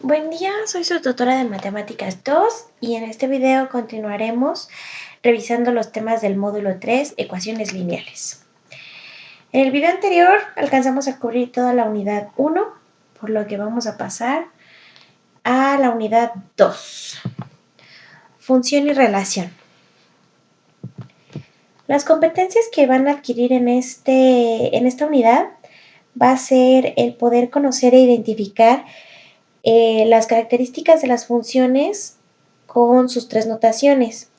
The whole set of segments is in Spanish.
Buen día, soy su tutora de Matemáticas 2 y en este video continuaremos revisando los temas del módulo 3, ecuaciones lineales. En el video anterior alcanzamos a cubrir toda la unidad 1, por lo que vamos a pasar a la unidad 2, función y relación. Las competencias que van a adquirir en esta unidad va a ser el poder conocer e identificar las características de las funciones con sus tres notaciones: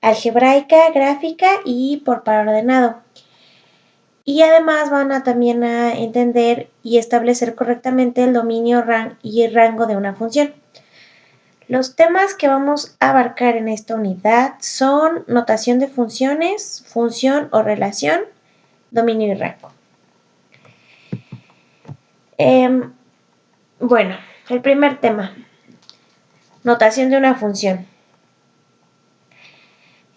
algebraica, gráfica y por par ordenado. Y además van también a entender y establecer correctamente el dominio y el rango de una función. Los temas que vamos a abarcar en esta unidad son notación de funciones, función o relación, dominio y rango. Bueno, el primer tema, notación de una función.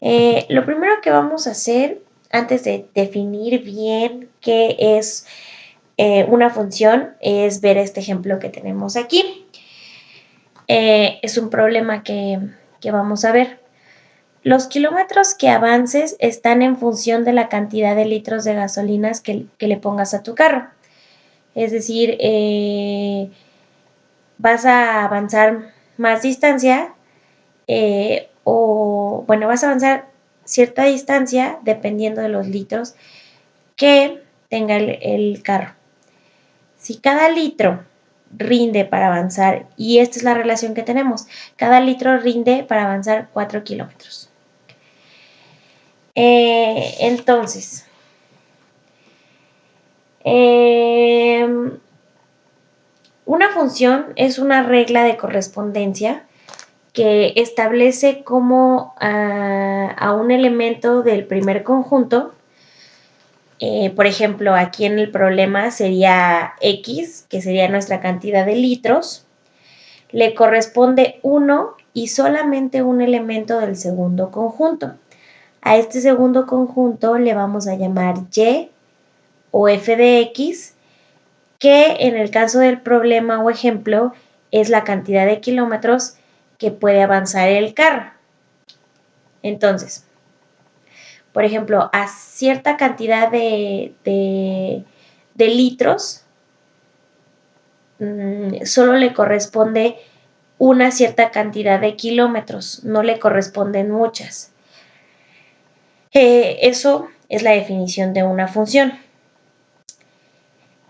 Lo primero que vamos a hacer antes de definir bien qué es una función es ver este ejemplo que tenemos aquí. Es un problema que vamos a ver. Los kilómetros que avances están en función de la cantidad de litros de gasolinas que le pongas a tu carro. Es decir, vas a avanzar más distancia vas a avanzar cierta distancia dependiendo de los litros que tenga el carro. Si cada litro rinde para avanzar, y esta es la relación que tenemos, cada litro rinde para avanzar 4 kilómetros. Entonces, una función es una regla de correspondencia que establece cómo a un elemento del primer conjunto, por ejemplo, aquí en el problema sería X, que sería nuestra cantidad de litros, le corresponde 1 y solamente un elemento del segundo conjunto. A este segundo conjunto le vamos a llamar Y o f de X, que en el caso del problema o ejemplo es la cantidad de kilómetros que puede avanzar el carro. Entonces, por ejemplo, a cierta cantidad de litros, solo le corresponde una cierta cantidad de kilómetros, no le corresponden muchas. Eso es la definición de una función.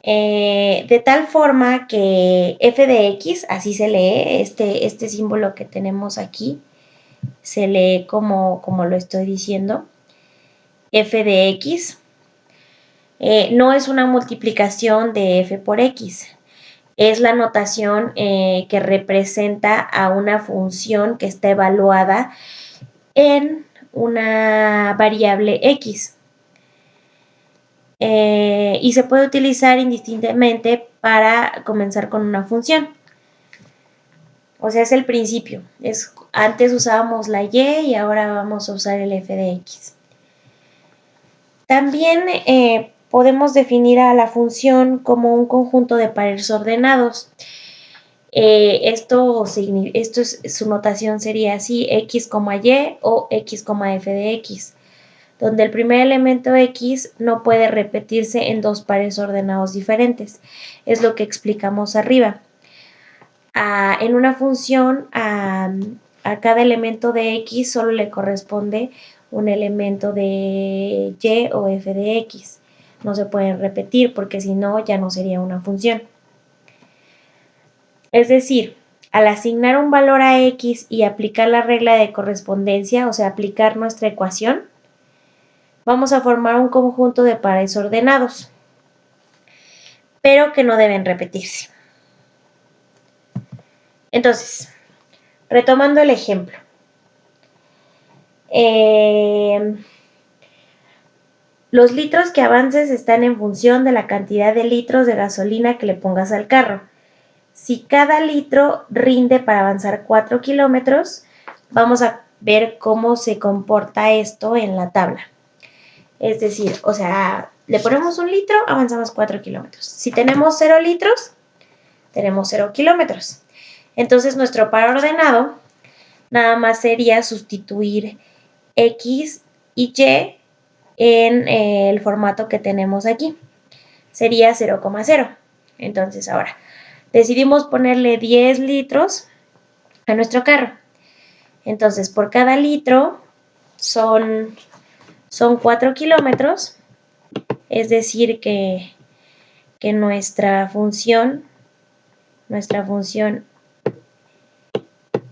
De tal forma que f de x, así se lee, este símbolo que tenemos aquí, se lee como lo estoy diciendo, f de x, no es una multiplicación de f por x, es la notación que representa a una función que está evaluada en una variable x. Y se puede utilizar indistintamente para comenzar con una función. O sea, es el principio. Antes usábamos la y y ahora vamos a usar el f de x. También podemos definir a la función como un conjunto de pares ordenados. Su notación sería así: x, y o x, f de x, donde el primer elemento x no puede repetirse en dos pares ordenados diferentes. Es lo que explicamos arriba. En una función, a cada elemento de x solo le corresponde un elemento de y o f de x. No se pueden repetir porque si no ya no sería una función. Es decir, al asignar un valor a x y aplicar la regla de correspondencia, o sea, aplicar nuestra ecuación, vamos a formar un conjunto de pares ordenados, pero que no deben repetirse. Entonces, retomando el ejemplo. Los litros que avances están en función de la cantidad de litros de gasolina que le pongas al carro. Si cada litro rinde para avanzar 4 kilómetros, vamos a ver cómo se comporta esto en la tabla. Es decir, o sea, le ponemos 1 litro, avanzamos 4 kilómetros. Si tenemos 0 litros, tenemos 0 kilómetros. Entonces nuestro par ordenado nada más sería sustituir X y Y en el formato que tenemos aquí. Sería 0,0. Entonces ahora decidimos ponerle 10 litros a nuestro carro. Entonces por cada litro son 4 kilómetros, es decir que nuestra función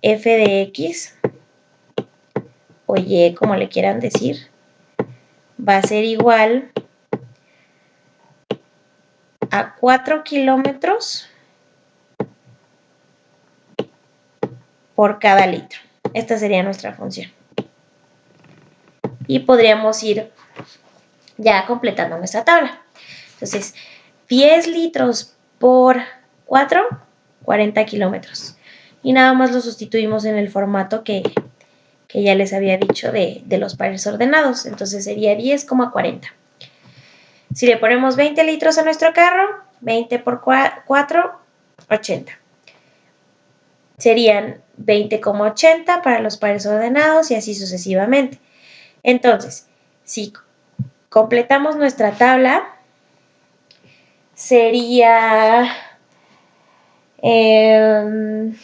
f de x o y, como le quieran decir, va a ser igual a 4 kilómetros por cada litro. Esta sería nuestra función. Y podríamos ir ya completando nuestra tabla. Entonces, 10 litros por 4, 40 kilómetros. Y nada más lo sustituimos en el formato que ya les había dicho de los pares ordenados. Entonces sería 10,40. Si le ponemos 20 litros a nuestro carro, 20 por 4, 80. Serían 20,80 para los pares ordenados y así sucesivamente. Entonces, si completamos nuestra tabla, sería el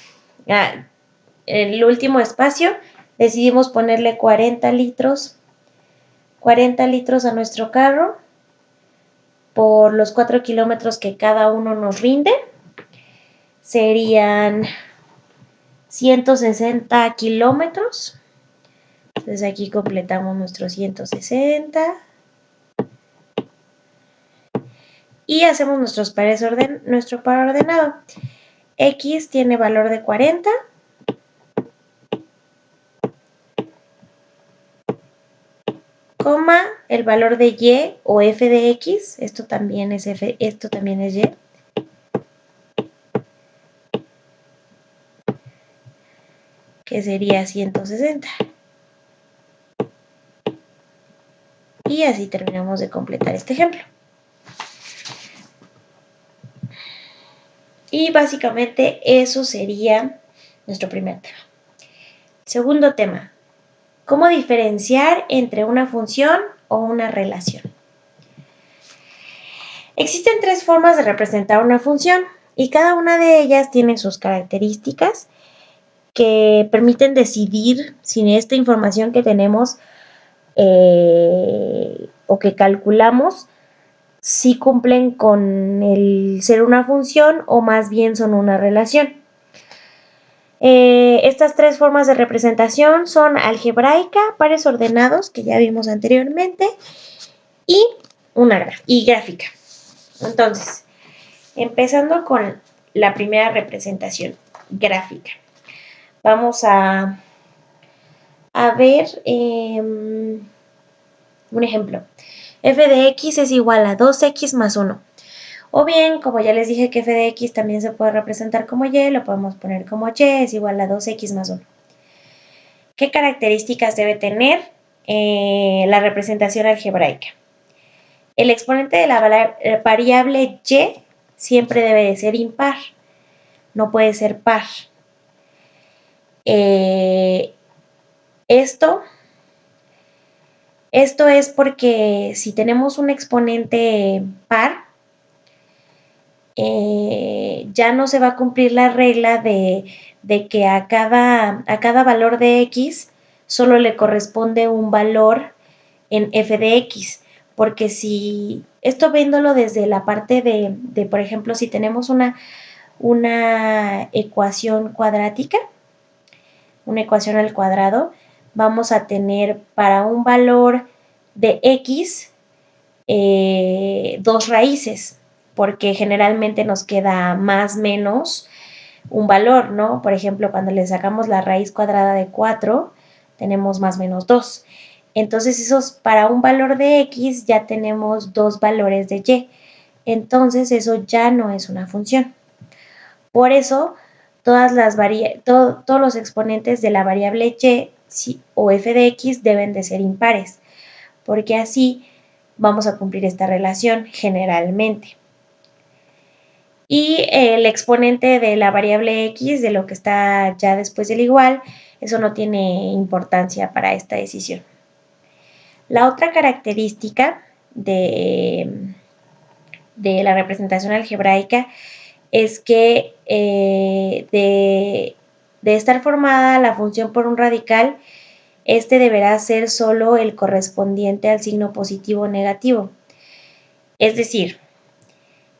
último espacio, decidimos ponerle 40 litros a nuestro carro por los 4 kilómetros que cada uno nos rinde. Serían 160 kilómetros. Entonces aquí completamos nuestros 160. Y hacemos nuestro par ordenado. X tiene valor de 40. Coma el valor de y o f de x. Esto también es y. Que sería 160. Y así terminamos de completar este ejemplo. Y básicamente eso sería nuestro primer tema. Segundo tema, ¿cómo diferenciar entre una función o una relación? Existen 3 formas de representar una función y cada una de ellas tiene sus características que permiten decidir si esta información que tenemos o que calculamos si cumplen con el ser una función o más bien son una relación. Estas 3 formas de representación son algebraica, pares ordenados, que ya vimos anteriormente, y gráfica. Entonces, empezando con la primera representación, gráfica. Vamos a ver un ejemplo. F de x es igual a 2x más 1. O bien, como ya les dije que f de x también se puede representar como y, lo podemos poner como y es igual a 2x más 1. ¿Qué características debe tener la representación algebraica? El exponente de la variable y siempre debe de ser impar, no puede ser par. Esto es porque si tenemos un exponente par, ya no se va a cumplir la regla de que a cada valor de x solo le corresponde un valor en f de x, porque si esto viéndolo desde la parte de por ejemplo, si tenemos una ecuación cuadrática, una ecuación al cuadrado, vamos a tener para un valor de x 2 raíces, porque generalmente nos queda más menos un valor, ¿no? Por ejemplo, cuando le sacamos la raíz cuadrada de 4, tenemos más menos 2. Entonces, para un valor de x ya tenemos 2 valores de y. Entonces, eso ya no es una función. Por eso, todos los exponentes de la variable y o f de x deben de ser impares, porque así vamos a cumplir esta relación generalmente. Y el exponente de la variable x, de lo que está ya después del igual, eso no tiene importancia para esta decisión. La otra característica de la representación algebraica es que de estar formada la función por un radical, este deberá ser solo el correspondiente al signo positivo o negativo. Es decir,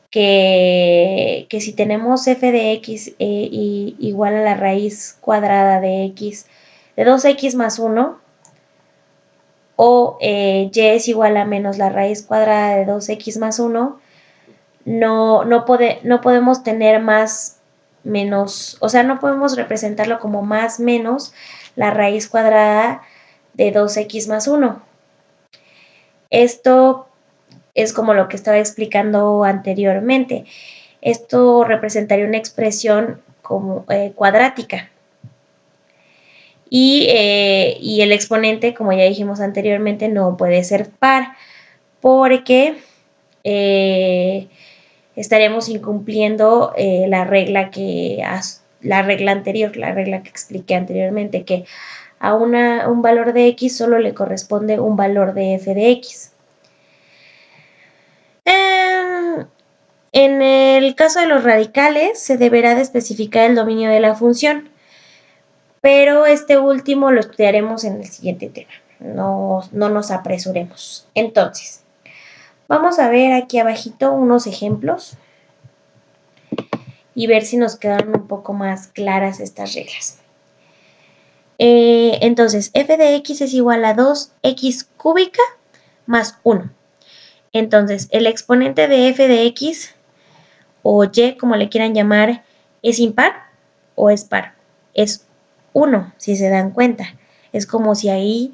que si tenemos f de x igual a la raíz cuadrada de x, de 2x más 1, o y es igual a menos la raíz cuadrada de 2x más 1, no podemos tener más menos, o sea, no podemos representarlo como más menos la raíz cuadrada de 2x más 1. Esto es como lo que estaba explicando anteriormente. Esto representaría una expresión como cuadrática. Y el exponente, como ya dijimos anteriormente, no puede ser par, porque estaríamos incumpliendo la regla anterior, la regla que expliqué anteriormente, que a un valor de x solo le corresponde un valor de f de x. En el caso de los radicales, se deberá de especificar el dominio de la función, pero este último lo estudiaremos en el siguiente tema. No nos apresuremos. Entonces, vamos a ver aquí abajito unos ejemplos y ver si nos quedan un poco más claras estas reglas. Entonces, f de x es igual a 2x cúbica más 1. Entonces, el exponente de f de x, o y, como le quieran llamar, ¿es impar o es par? Es 1, si se dan cuenta. Es como si ahí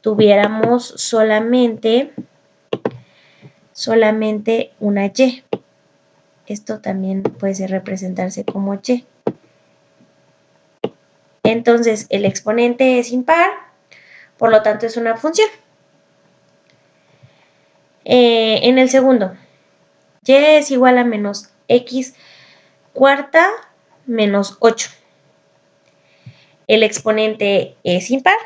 tuviéramos solamente una y. Esto también puede representarse como y. Entonces, el exponente es impar, por lo tanto es una función. En el segundo, y es igual a menos x cuarta menos 8. El exponente es impar,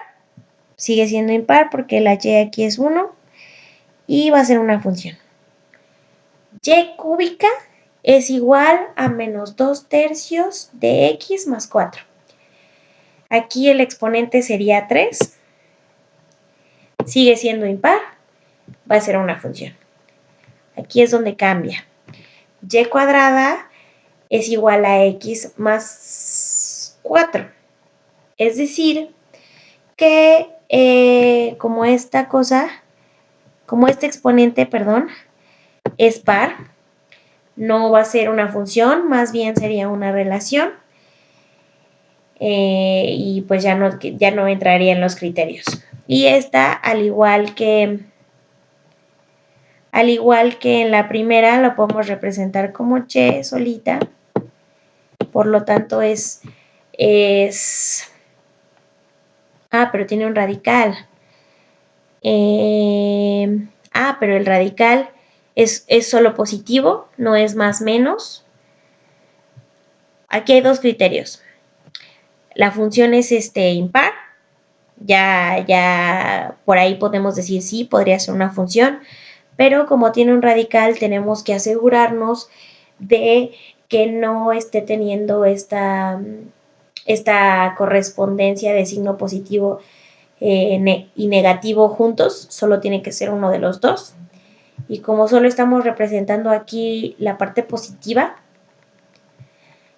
sigue siendo impar porque la y aquí es 1 y va a ser una función. Y cúbica es igual a menos 2 tercios de x más 4. Aquí el exponente sería 3, sigue siendo impar, va a ser una función. Aquí es donde cambia. Y cuadrada es igual a x más 4. Es decir, que como este exponente, es par, no va a ser una función, más bien sería una relación. Y pues ya no entraría en los criterios. Y esta, al igual que en la primera, lo podemos representar como y solita. Por lo tanto, pero tiene un radical. Pero el radical es solo positivo, no es más menos. Aquí hay dos criterios. La función es impar. Ya por ahí podemos decir sí, podría ser una función, pero como tiene un radical tenemos que asegurarnos de que no esté teniendo esta correspondencia de signo positivo y negativo juntos, solo tiene que ser uno de los dos. Y como solo estamos representando aquí la parte positiva,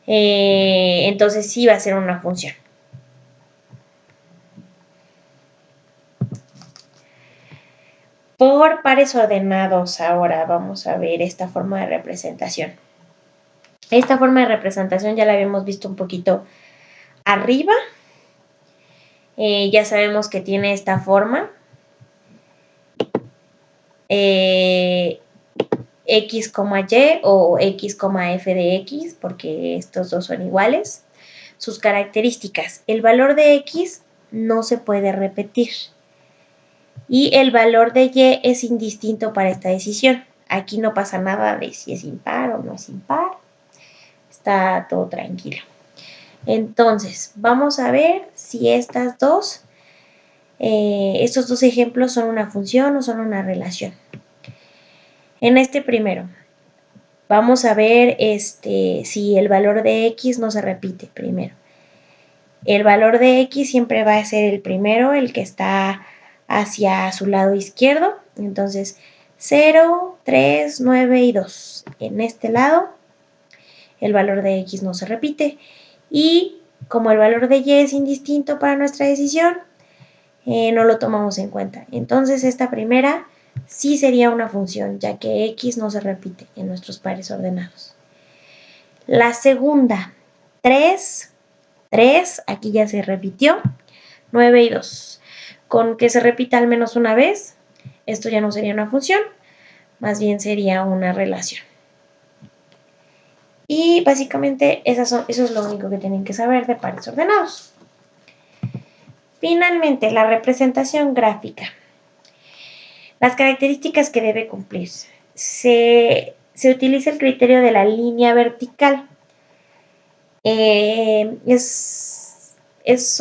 entonces sí va a ser una función. Por pares ordenados, ahora vamos a ver esta forma de representación. Esta forma de representación ya la habíamos visto un poquito arriba. Ya sabemos que tiene esta forma. X, y o x, f de x, porque estos dos son iguales. Sus características. El valor de x no se puede repetir. Y el valor de y es indistinto para esta decisión. Aquí no pasa nada de si es impar o no es impar. está todo tranquilo. Entonces, vamos a ver si estos dos ejemplos son una función o son una relación. En este primero, vamos a ver si el valor de x no se repite primero. El valor de x siempre va a ser el primero, el que está hacia su lado izquierdo. Entonces, 0, 3, 9 y 2. En este lado, el valor de x no se repite. Y como el valor de y es indistinto para nuestra decisión, no lo tomamos en cuenta. Entonces, esta primera sí sería una función, ya que x no se repite en nuestros pares ordenados. La segunda, 3, aquí ya se repitió, 9 y 2. Con que se repita al menos una vez, esto ya no sería una función, más bien sería una relación. Y básicamente eso es lo único que tienen que saber de pares ordenados. Finalmente, la representación gráfica. Las características que debe cumplir. Se utiliza el criterio de la línea vertical. Es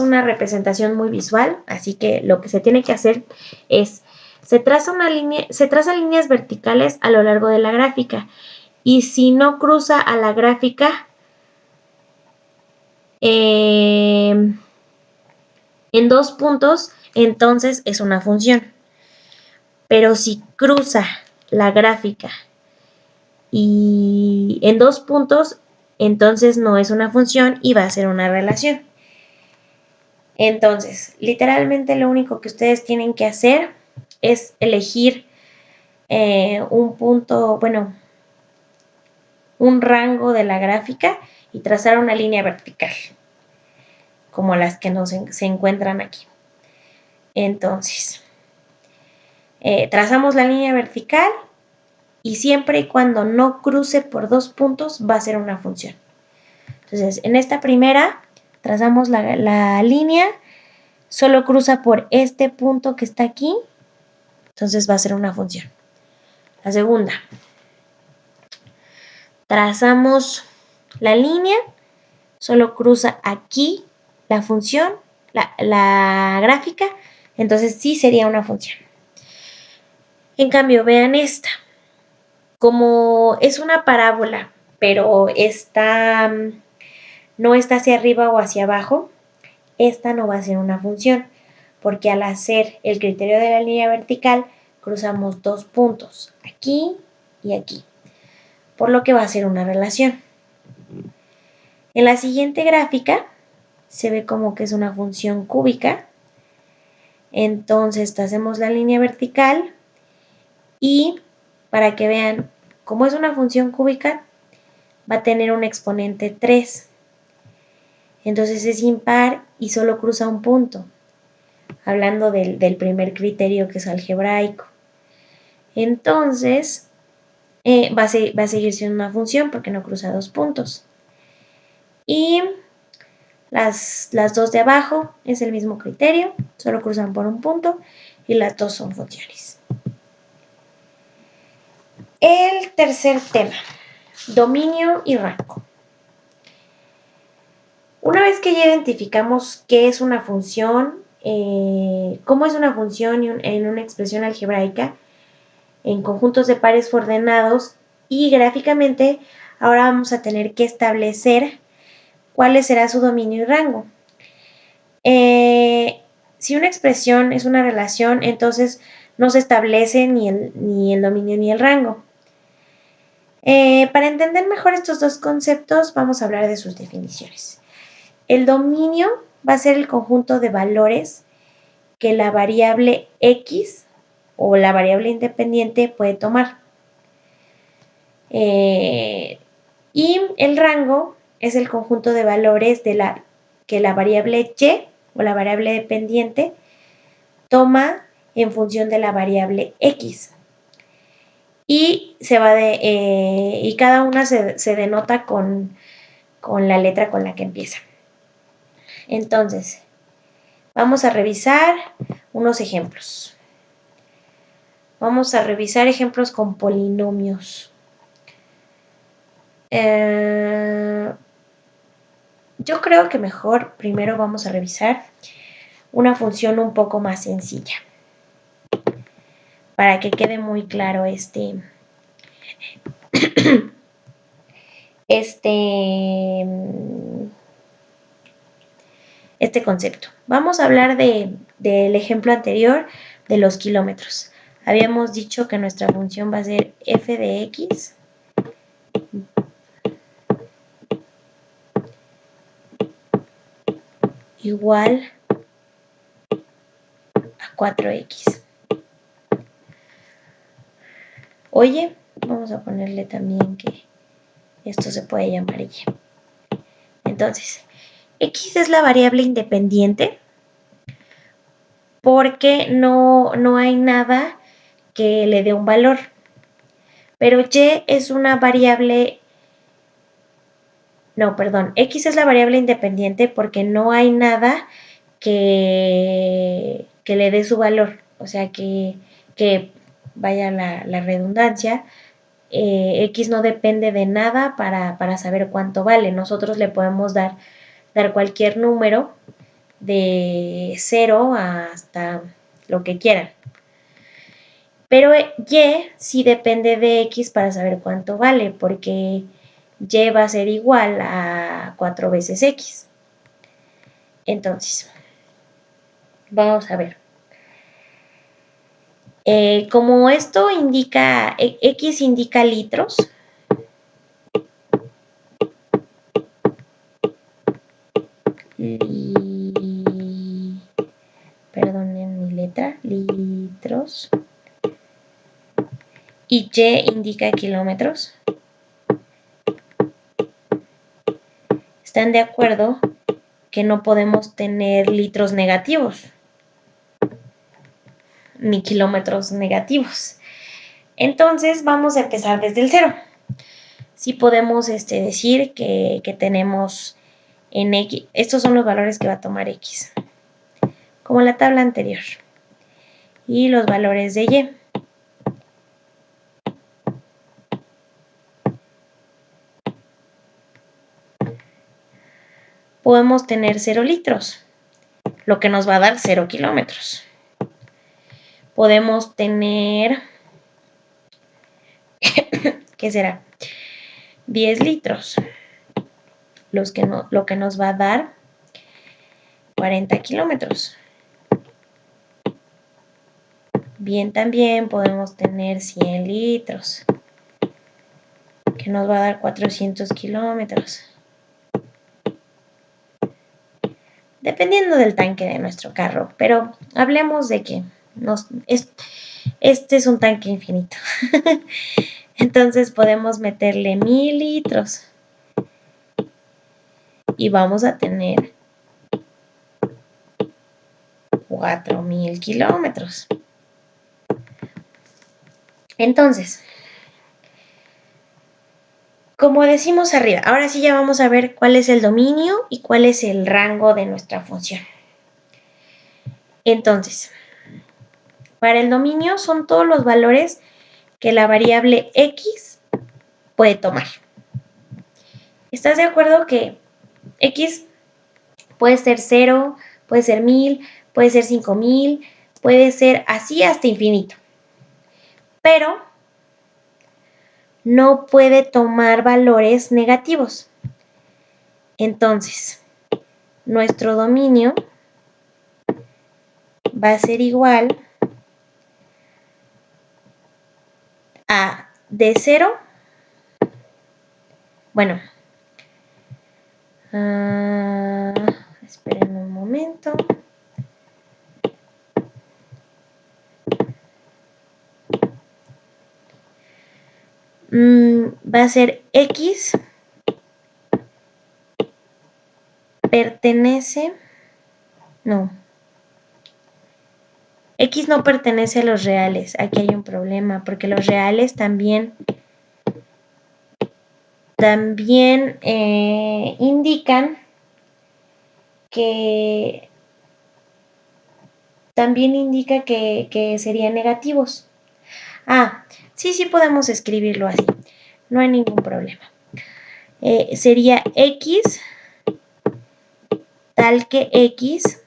una representación muy visual, así que lo que se tiene que hacer es, se trazan líneas verticales a lo largo de la gráfica, y si no cruza a la gráfica en 2 puntos, entonces es una función. Pero si cruza la gráfica y en 2 puntos, entonces no es una función y va a ser una relación. Entonces, literalmente lo único que ustedes tienen que hacer es elegir un punto, bueno, un rango de la gráfica y trazar una línea vertical, como las que se encuentran aquí. Entonces, trazamos la línea vertical y siempre y cuando no cruce por 2 puntos va a ser una función. Entonces, en esta primera trazamos la línea, solo cruza por este punto que está aquí, entonces va a ser una función. La segunda, trazamos la línea, solo cruza aquí la función, la gráfica, entonces sí sería una función. En cambio, vean esta. Como es una parábola, pero no está hacia arriba o hacia abajo, esta no va a ser una función, porque al hacer el criterio de la línea vertical, cruzamos 2 puntos, aquí y aquí, por lo que va a ser una relación. En la siguiente gráfica, se ve como que es una función cúbica, entonces hacemos la línea vertical y para que vean cómo es una función cúbica, va a tener un exponente 3. Entonces es impar y solo cruza un punto, hablando del primer criterio que es algebraico. Entonces va a seguir siendo una función porque no cruza 2 puntos. Y las dos de abajo es el mismo criterio, solo cruzan por un punto y las dos son funciones. El tercer tema, dominio y rango. Una vez que ya identificamos qué es una función, cómo es una función en una expresión algebraica, en conjuntos de pares ordenados y gráficamente, ahora vamos a tener que establecer cuál será su dominio y rango. Si una expresión es una relación, entonces no se establece ni el dominio ni el rango. Para entender mejor estos dos conceptos, vamos a hablar de sus definiciones. El dominio va a ser el conjunto de valores que la variable x o la variable independiente puede tomar. Y el rango es el conjunto de valores que la variable y o la variable dependiente toma en función de la variable x. Y y cada una se denota con la letra con la que empieza. Entonces, vamos a revisar unos ejemplos. Vamos a revisar ejemplos con polinomios. Yo creo que mejor primero vamos a revisar una función un poco más sencilla para que quede muy claro este concepto. Vamos a hablar del ejemplo anterior de los kilómetros. Habíamos dicho que nuestra función va a ser f de x igual a 4x. Oye, vamos a ponerle también que esto se puede llamar y. Entonces, x es la variable independiente porque no hay nada que le dé un valor. Pero y es una variable. No, perdón. X es la variable independiente porque no hay nada que le dé su valor. O sea, que vaya la redundancia. X no depende de nada para saber cuánto vale. Nosotros le podemos dar cualquier número de 0 hasta lo que quieran. Pero y sí depende de x para saber cuánto vale, porque y va a ser igual a 4 veces x. Entonces, vamos a ver. Como esto indica, x indica litros, perdonen mi letra, litros, y y indica kilómetros. ¿Están de acuerdo que no podemos tener litros negativos ni kilómetros negativos? Entonces vamos a empezar desde el 0. Sí podemos decir que tenemos en x, estos son los valores que va a tomar x, como la tabla anterior, y los valores de y. Podemos tener 0 litros, lo que nos va a dar 0 kilómetros. Podemos tener, ¿qué será? 10 litros, lo que nos va a dar 40 kilómetros. Bien, también podemos tener 100 litros, que nos va a dar 400 kilómetros. Dependiendo del tanque de nuestro carro, pero hablemos de que este es un tanque infinito. Entonces podemos meterle 1000 litros y vamos a tener 4000 kilómetros. Entonces, como decimos arriba, ahora sí ya vamos a ver cuál es el dominio y cuál es el rango de nuestra función. Entonces, para el dominio son todos los valores que la variable x puede tomar. ¿Estás de acuerdo que x puede ser 0, puede ser 1000, puede ser 5000, puede ser así hasta infinito? Pero no puede tomar valores negativos. Entonces, nuestro dominio va a ser igual a de 0, bueno, esperen un momento. Va a ser x pertenece, no, x no pertenece a los reales. Aquí hay un problema porque los reales también indican que serían negativos. Sí podemos escribirlo así, no hay ningún problema. sería X tal que X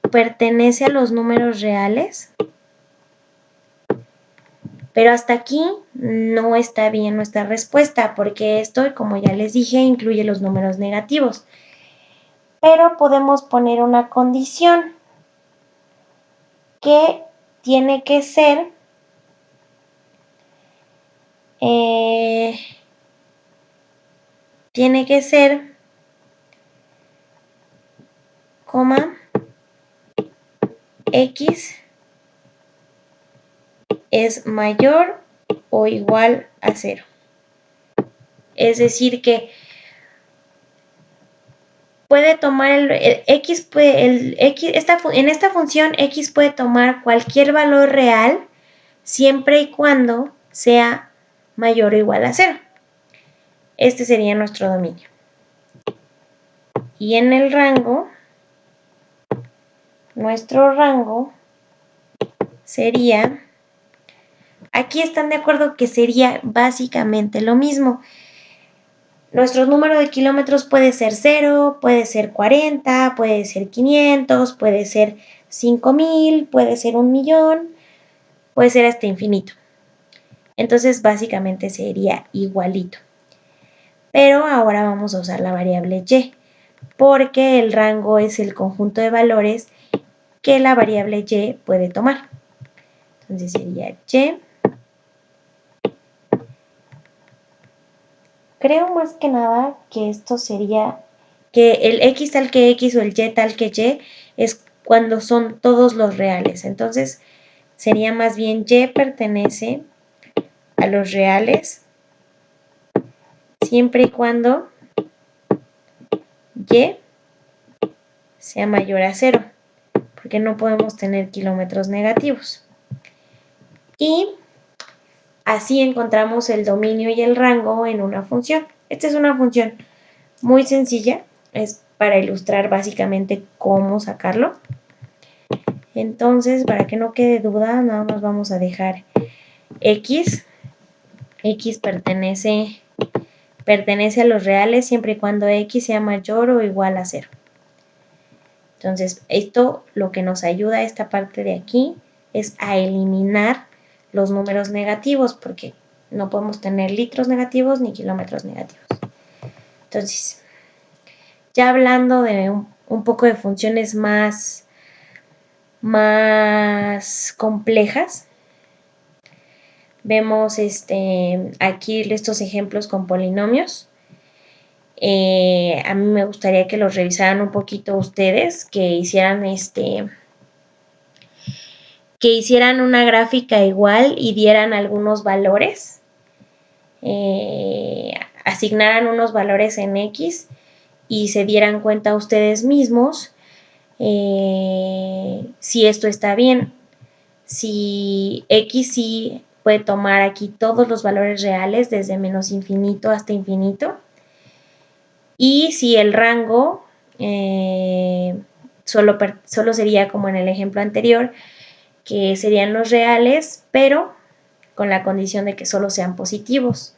pertenece a los números reales, pero hasta aquí no está bien nuestra respuesta, porque esto, como ya les dije, incluye los números negativos. Pero podemos poner una condición que tiene que ser coma, X es mayor o igual a 0. Es decir que puede tomar en esta función X puede tomar cualquier valor real siempre y cuando sea mayor o igual a 0. Este sería nuestro dominio. Y en el rango, nuestro rango sería, aquí están de acuerdo que sería básicamente lo mismo. Nuestro número de kilómetros puede ser 0, puede ser 40, puede ser 500, puede ser 5000, puede ser 1,000,000, puede ser hasta infinito. Entonces, básicamente sería igualito. Pero ahora vamos a usar la variable y, porque el rango es el conjunto de valores que la variable y puede tomar. Entonces sería y. Creo más que nada que esto sería que el X tal que X o el Y tal que Y es cuando son todos los reales. Entonces sería más bien Y pertenece a los reales siempre y cuando Y sea mayor a 0, porque no podemos tener kilómetros negativos. Y así encontramos el dominio y el rango en una función. Esta es una función muy sencilla, es para ilustrar básicamente cómo sacarlo. Entonces, para que no quede duda, nada más vamos a dejar X. X pertenece a los reales siempre y cuando X sea mayor o igual a 0. Entonces, esto lo que nos ayuda, esta parte de aquí, es a eliminar los números negativos, porque no podemos tener litros negativos ni kilómetros negativos. Entonces, ya hablando de un poco de funciones más complejas, vemos aquí estos ejemplos con polinomios. A mí me gustaría que los revisaran un poquito ustedes, que hicieran una gráfica igual y dieran algunos valores, asignaran unos valores en X y se dieran cuenta ustedes mismos si esto está bien. Si X sí puede tomar aquí todos los valores reales desde menos infinito hasta infinito, y si el rango solo sería como en el ejemplo anterior, que serían los reales, pero con la condición de que solo sean positivos.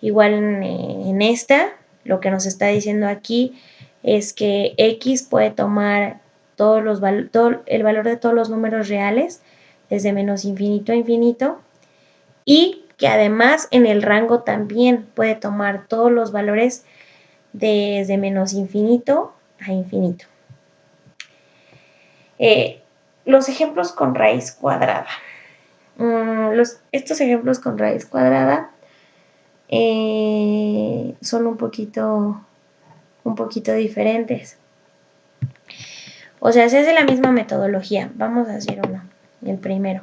Igual en esta, lo que nos está diciendo aquí es que X puede tomar el valor de todos los números reales desde menos infinito a infinito, y que además en el rango también puede tomar todos los valores desde menos infinito a infinito. Los ejemplos con raíz cuadrada. Estos ejemplos con raíz cuadrada son un poquito diferentes. O sea, se hace la misma metodología. Vamos a hacer el primero.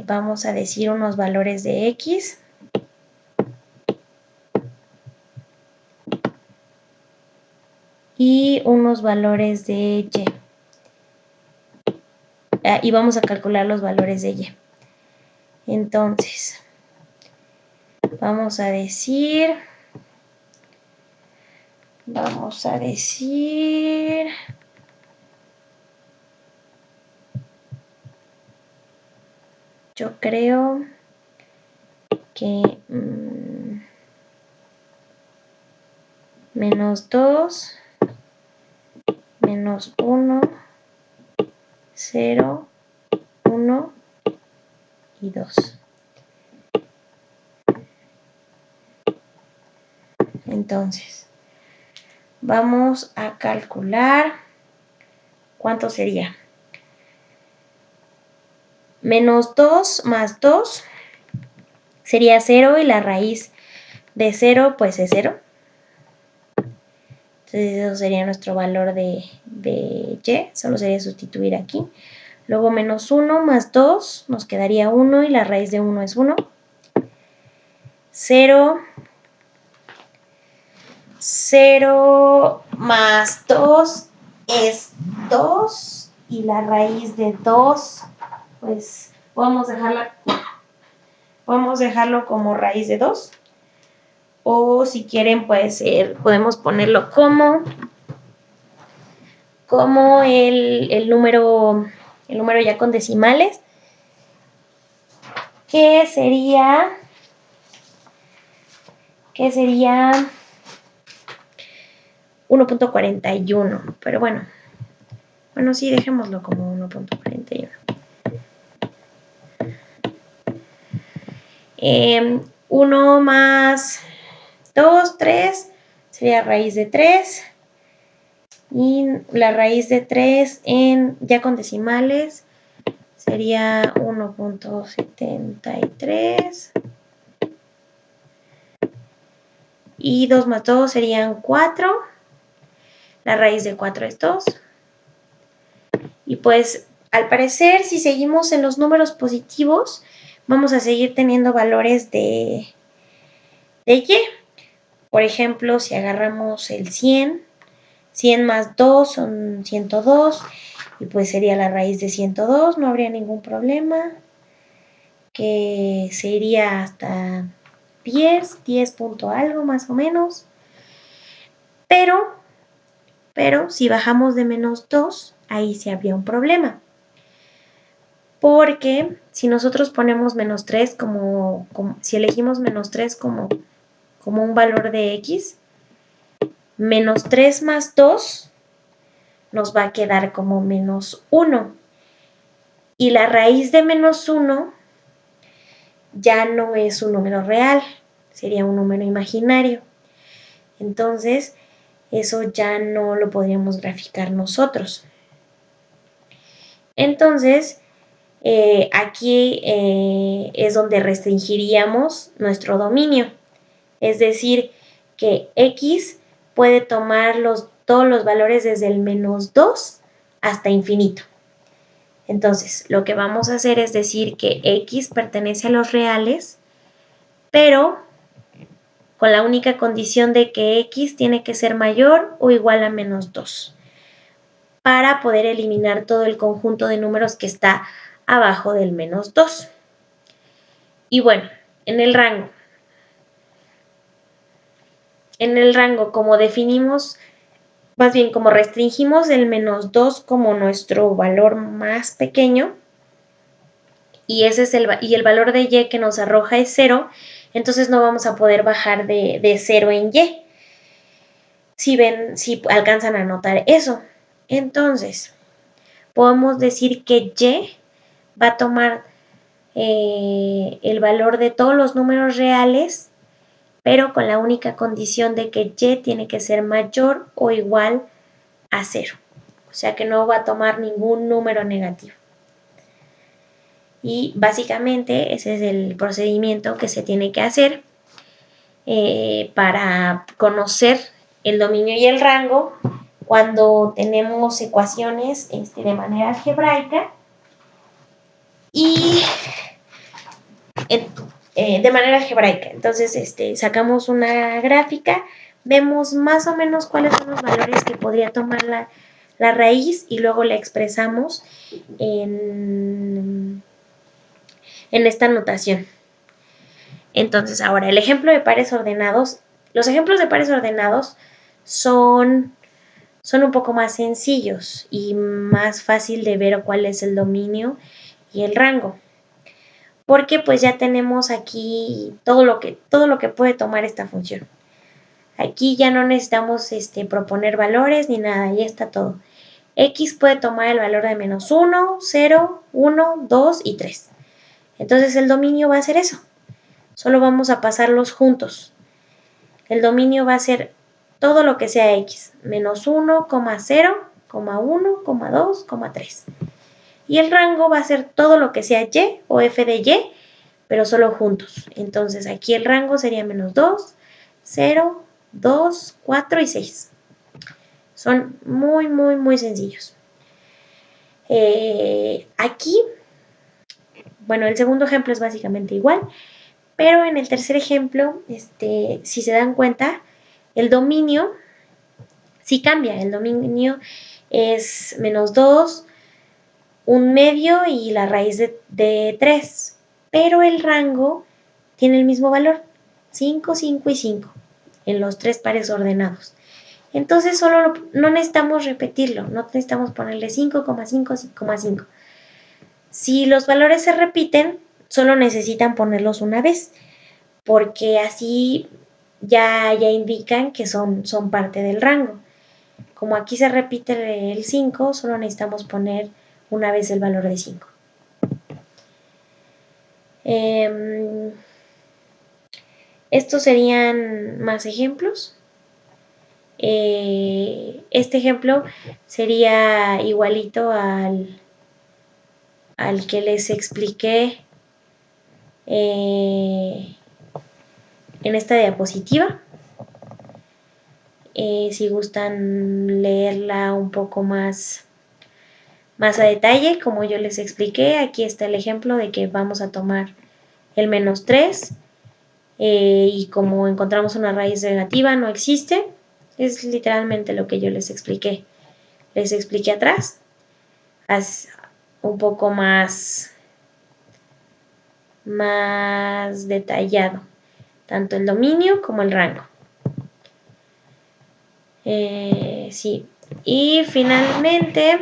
Vamos a decir unos valores de X. Y unos valores de Y. Y vamos a calcular los valores de Y. Entonces, vamos a decir, yo creo que menos 2, menos 1, 0, 1 y 2. Entonces, vamos a calcular cuánto sería. Menos 2 más 2 sería 0 y la raíz de 0 pues es 0. Entonces eso sería nuestro valor de y, solo sería sustituir aquí. Luego menos 1 más 2 nos quedaría 1 y la raíz de 1 es 1. 0 más 2 es 2 y la raíz de 2 pues podemos dejarlo como raíz de 2 o si quieren pues podemos ponerlo como el número ya con decimales, que sería 1.41, pero bueno, sí, dejémoslo como 1.41. 1 más 2, 3, sería raíz de 3. Y la raíz de 3 ya con decimales sería 1.73. Y 2 más 2 serían 4. La raíz de 4 es 2. Y pues, al parecer, si seguimos en los números positivos, vamos a seguir teniendo valores de y. Por ejemplo, si agarramos el 100, 100 más 2 son 102, y pues sería la raíz de 102, no habría ningún problema, que se iría hasta 10 punto algo más o menos. Pero si bajamos de menos 2, ahí sí habría un problema. Porque si nosotros ponemos menos 3 si elegimos menos 3 como un valor de x, menos 3 más 2 nos va a quedar como menos 1. Y la raíz de menos 1 ya no es un número real, sería un número imaginario. Entonces, eso ya no lo podríamos graficar nosotros. Entonces, aquí es donde restringiríamos nuestro dominio. Es decir, que x puede tomar todos los valores desde el menos 2 hasta infinito. Entonces, lo que vamos a hacer es decir que x pertenece a los reales, pero con la única condición de que x tiene que ser mayor o igual a menos 2, para poder eliminar todo el conjunto de números que está abajo del menos 2. Y bueno, en el rango, como definimos, más bien como restringimos el menos 2 como nuestro valor más pequeño, y el valor de y que nos arroja es 0, entonces no vamos a poder bajar de 0 en y. Si alcanzan a notar eso. Entonces, podemos decir que y va a tomar el valor de todos los números reales, pero con la única condición de que y tiene que ser mayor o igual a 0. O sea que no va a tomar ningún número negativo. Y básicamente ese es el procedimiento que se tiene que hacer para conocer el dominio y el rango cuando tenemos ecuaciones de manera algebraica y de manera algebraica. Entonces sacamos una gráfica, vemos más o menos cuáles son los valores que podría tomar la raíz y luego la expresamos en esta notación. Entonces, ahora, el ejemplo de pares ordenados. Los ejemplos de pares ordenados son un poco más sencillos y más fácil de ver cuál es el dominio y el rango. porque pues ya tenemos aquí todo lo que puede tomar esta función. Aquí ya no necesitamos proponer valores ni nada, ya está todo. X puede tomar el valor de menos 1, 0, 1, 2 y 3. Entonces el dominio va a ser eso. Solo vamos a pasarlos juntos. El dominio va a ser todo lo que sea X, menos 1, 0, 1, 2, 3. Y el rango va a ser todo lo que sea Y o f de Y, pero solo juntos. Entonces aquí el rango sería menos 2, 0, 2, 4 y 6. Son muy, muy, muy sencillos. Aquí, bueno, el segundo ejemplo es básicamente igual, pero en el tercer ejemplo, si se dan cuenta, el dominio sí cambia. El dominio es menos 2, un medio y la raíz de 3. Pero el rango tiene el mismo valor, 5, 5 y 5, en los tres pares ordenados. Entonces solo no necesitamos repetirlo, no necesitamos ponerle 5,5, 5,5. Si los valores se repiten, solo necesitan ponerlos una vez, porque así ya indican que son parte del rango. Como aquí se repite el 5, solo necesitamos poner una vez el valor de 5. Estos serían más ejemplos. Este ejemplo sería igualito al que les expliqué en esta diapositiva. Si gustan leerla un poco más a detalle, como yo les expliqué, aquí está el ejemplo de que vamos a tomar el menos 3 y como encontramos una raíz negativa no existe. Es literalmente lo que yo les expliqué. Les expliqué atrás, un poco más detallado, tanto el dominio como el rango. Sí. Y finalmente,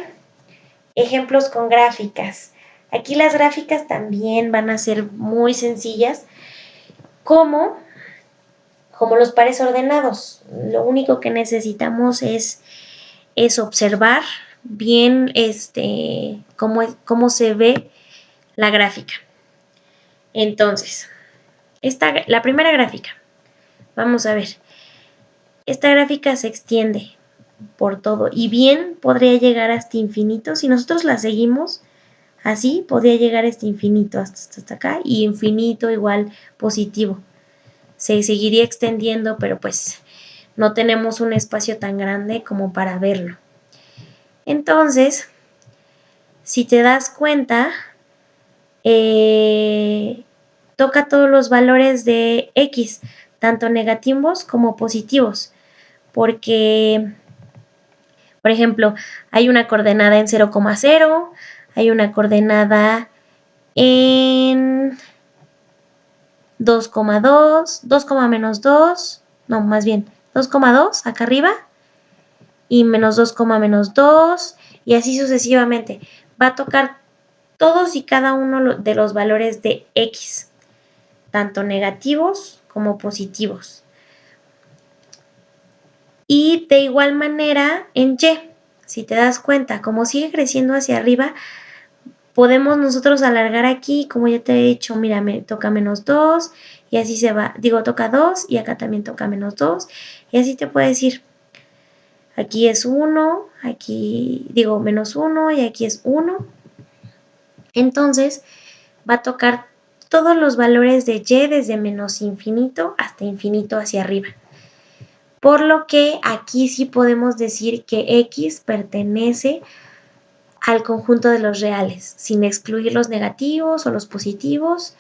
ejemplos con gráficas. Aquí las gráficas también van a ser muy sencillas, como los pares ordenados. Lo único que necesitamos es observar bien cómo se ve la gráfica. Entonces, la primera gráfica, vamos a ver, esta gráfica se extiende por todo y bien podría llegar hasta infinito. Si nosotros la seguimos así, podría llegar hasta infinito, hasta acá, y infinito igual positivo. Se seguiría extendiendo, pero pues no tenemos un espacio tan grande como para verlo. Entonces, si te das cuenta, toca todos los valores de X, tanto negativos como positivos, porque, por ejemplo, hay una coordenada en 0,0, hay una coordenada en 2,2, 2,-2, no, más bien 2,2 acá arriba, y menos 2,-2, y así sucesivamente. Va a tocar todos y cada uno de los valores de X, tanto negativos como positivos. Y de igual manera en Y, si te das cuenta, como sigue creciendo hacia arriba, podemos nosotros alargar aquí, como ya te he dicho, mira, me toca menos 2 y así se va, toca 2 y acá también toca menos 2 y así te puedes ir. Aquí es 1, aquí menos 1 y aquí es 1. Entonces va a tocar todos los valores de Y desde menos infinito hasta infinito hacia arriba. Por lo que aquí sí podemos decir que X pertenece al conjunto de los reales, sin excluir los negativos o los positivos.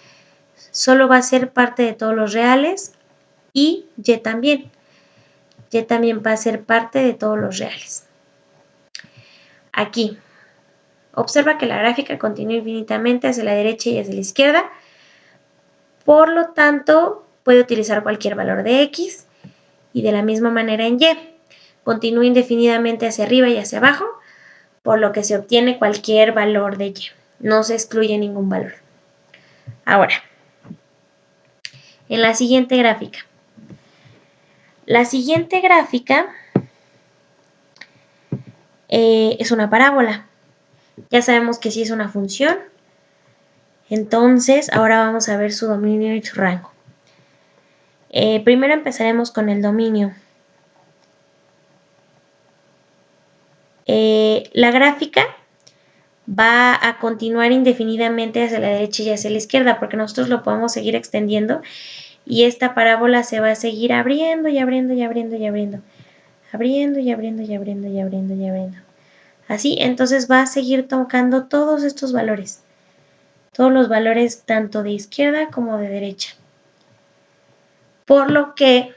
Solo va a ser parte de todos los reales y Y también. Y también va a ser parte de todos los reales. Aquí, observa que la gráfica continúa infinitamente hacia la derecha y hacia la izquierda. Por lo tanto, puede utilizar cualquier valor de X y de la misma manera en Y. Continúa indefinidamente hacia arriba y hacia abajo, por lo que se obtiene cualquier valor de Y. No se excluye ningún valor. Ahora, en la siguiente gráfica. La siguiente gráfica es una parábola. Ya sabemos que sí es una función. Entonces, ahora vamos a ver su dominio y su rango. Primero empezaremos con el dominio. La gráfica va a continuar indefinidamente hacia la derecha y hacia la izquierda, porque nosotros lo podemos seguir extendiendo y esta parábola se va a seguir abriendo y abriendo y abriendo y abriendo. Abriendo y abriendo y abriendo y abriendo y abriendo. Así, entonces va a seguir tocando todos estos valores. Todos los valores tanto de izquierda como de derecha. Por lo que,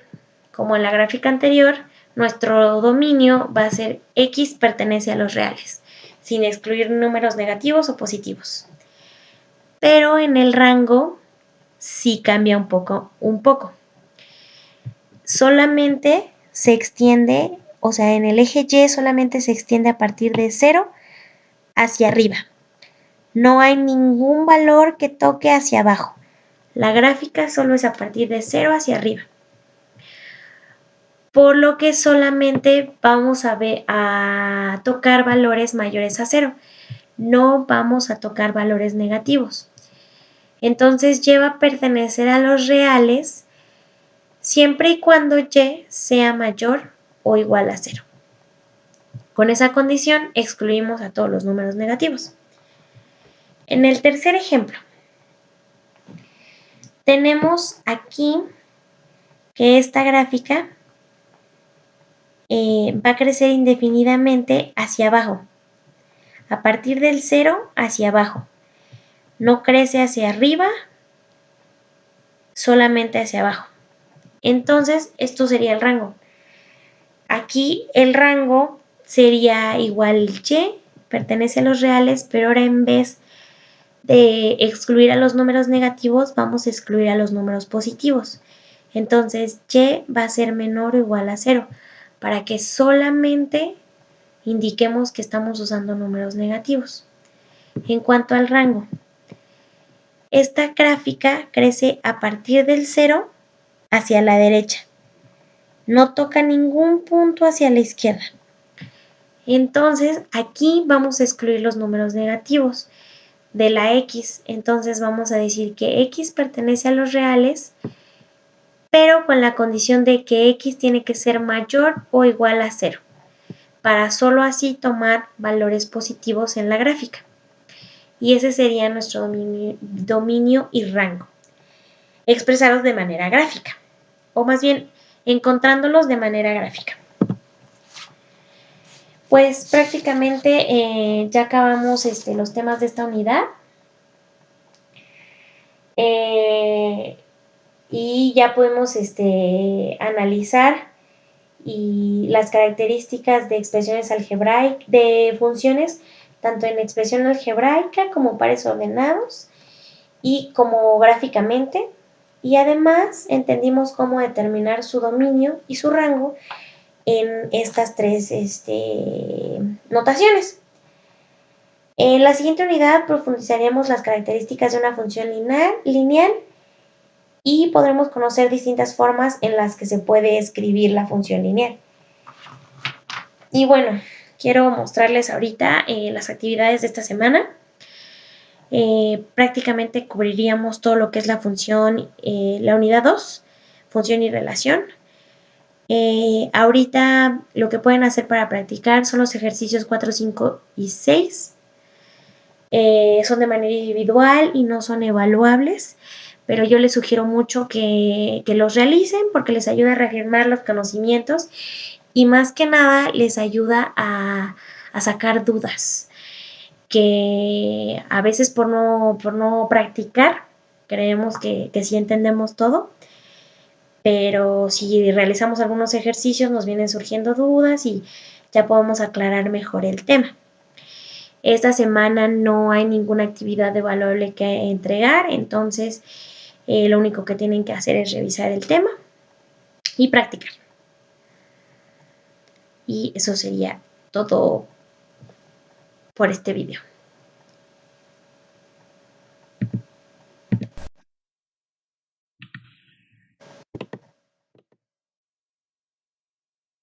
como en la gráfica anterior, nuestro dominio va a ser X pertenece a los reales, sin excluir números negativos o positivos. Pero en el rango sí cambia un poco. Solamente se extiende, o sea, en el eje Y solamente se extiende a partir de 0 hacia arriba. No hay ningún valor que toque hacia abajo. La gráfica solo es a partir de 0 hacia arriba. Por lo que solamente vamos a tocar valores mayores a 0. No vamos a tocar valores negativos. Entonces Y va a pertenecer a los reales siempre y cuando Y sea mayor o igual a 0. Con esa condición excluimos a todos los números negativos. En el tercer ejemplo, tenemos aquí que esta gráfica va a crecer indefinidamente hacia abajo, a partir del 0 hacia abajo. No crece hacia arriba, solamente hacia abajo. Entonces, esto sería el rango. Aquí el rango sería igual Y, pertenece a los reales, pero ahora en vez de excluir a los números negativos, vamos a excluir a los números positivos. Entonces, Y va a ser menor o igual a 0, para que solamente indiquemos que estamos usando números negativos. En cuanto al rango, esta gráfica crece a partir del 0 hacia la derecha. No toca ningún punto hacia la izquierda. Entonces, aquí vamos a excluir los números negativos de la X. Entonces, vamos a decir que X pertenece a los reales, pero con la condición de que X tiene que ser mayor o igual a 0, para solo así tomar valores positivos en la gráfica. Y ese sería nuestro dominio y rango, expresados de manera gráfica, o más bien encontrándolos de manera gráfica. Pues prácticamente ya acabamos los temas de esta unidad. Y ya podemos analizar y las características de expresiones algebraicas, de funciones, tanto en expresión algebraica como pares ordenados y como gráficamente. Y además entendimos cómo determinar su dominio y su rango en estas tres notaciones. En la siguiente unidad profundizaremos las características de una función lineal y podremos conocer distintas formas en las que se puede escribir la función lineal. Y bueno, quiero mostrarles ahorita las actividades de esta semana. Prácticamente cubriríamos todo lo que es la función, la unidad 2, función y relación. Ahorita lo que pueden hacer para practicar son los ejercicios 4, 5 y 6. Son de manera individual y no son evaluables, pero yo les sugiero mucho que los realicen porque les ayuda a reafirmar los conocimientos y más que nada les ayuda a sacar dudas que a veces por no practicar creemos que sí entendemos todo, pero si realizamos algunos ejercicios nos vienen surgiendo dudas y ya podemos aclarar mejor el tema. Esta semana no hay ninguna actividad evaluable que entregar, entonces lo único que tienen que hacer es revisar el tema y practicar. Y eso sería todo por este video.